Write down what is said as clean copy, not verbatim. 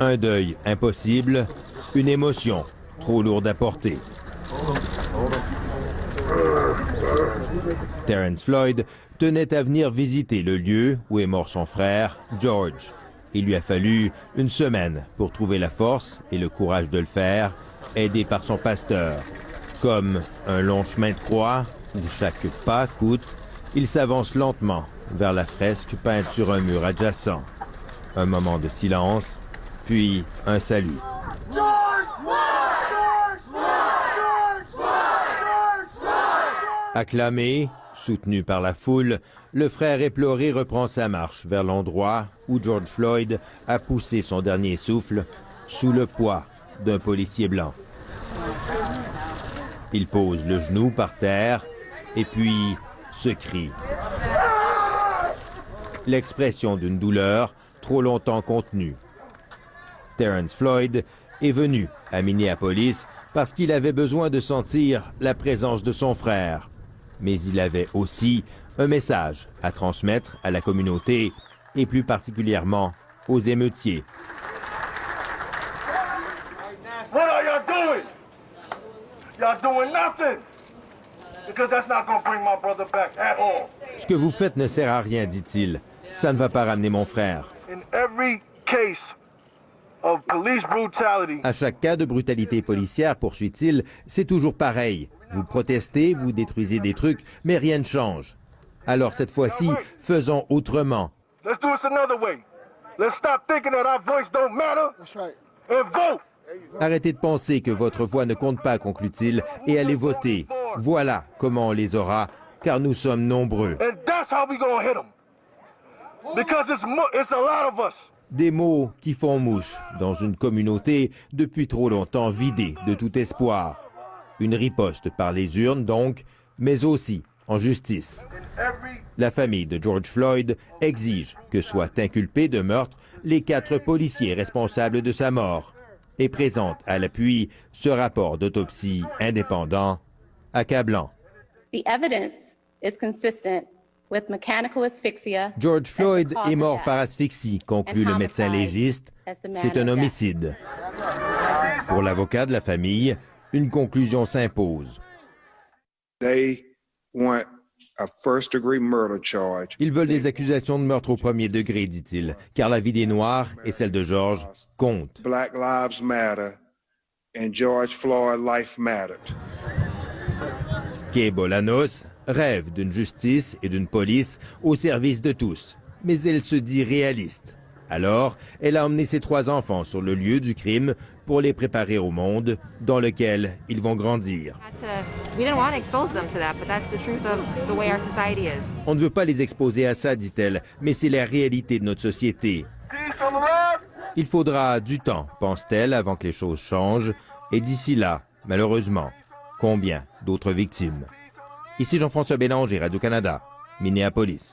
Un deuil impossible, une émotion trop lourde à porter. Terrence Floyd tenait à venir visiter le lieu où est mort son frère, George. Il lui a fallu une semaine pour trouver la force et le courage de le faire, aidé par son pasteur. Comme un long chemin de croix où chaque pas coûte, il s'avance lentement vers la fresque peinte sur un mur adjacent. Un moment de silence, puis un salut. Acclamé, soutenu par la foule, le frère éploré reprend sa marche vers l'endroit où George Floyd a poussé son dernier souffle sous le poids d'un policier blanc. Il pose le genou par terre et puis se crie. L'expression d'une douleur trop longtemps contenue. Terrence Floyd est venu à Minneapolis parce qu'il avait besoin de sentir la présence de son frère. Mais il avait aussi un message à transmettre à la communauté et plus particulièrement aux émeutiers. What are y'all doing? Y'all doing nothing. Because that's not going to bring my brother back at all. Ce que vous faites ne sert à rien, dit-il. Ça ne va pas ramener mon frère. In every case of police brutality, À chaque cas de brutalité policière, poursuit-il, c'est toujours pareil. Vous protestez, vous détruisez des trucs, mais rien ne change. Alors cette fois-ci, faisons autrement. let's do this another way. Let's stop thinking that our voice don't matter. That's right. And vote. Arrêtez de penser que votre voix ne compte pas, conclut-il, et allez voter. Voilà comment on les aura, car nous sommes nombreux. And that's how we going to hit them. Because it's a lot of us. Des mots qui font mouche dans une communauté depuis trop longtemps vidée de tout espoir. Une riposte par les urnes donc, mais aussi en justice. La famille de George Floyd exige que soient inculpés de meurtre les 4 policiers responsables de sa mort et présente à l'appui ce rapport d'autopsie indépendant, accablant. The evidence is consistent with mechanical asphyxia. George Floyd est mort par asphyxie, conclut le médecin légiste. C'est un homicide. Pour l'avocat de la famille, une conclusion s'impose. They want a first-degree murder charge. Ils veulent des accusations de meurtre au premier degré, dit-il, car la vie des Noirs et celle de George comptent. Black lives matter, and George Floyd life mattered. Kay Bolanos rêve d'une justice et d'une police au service de tous, mais elle se dit réaliste. Alors, elle a emmené ses 3 enfants sur le lieu du crime pour les préparer au monde dans lequel ils vont grandir. On ne veut pas les exposer à ça, dit-elle, mais c'est la réalité de notre société. Il faudra du temps, pense-t-elle, avant que les choses changent, et d'ici là, malheureusement, combien d'autres victimes? Ici Jean-François Bélanger, Radio-Canada, Minneapolis.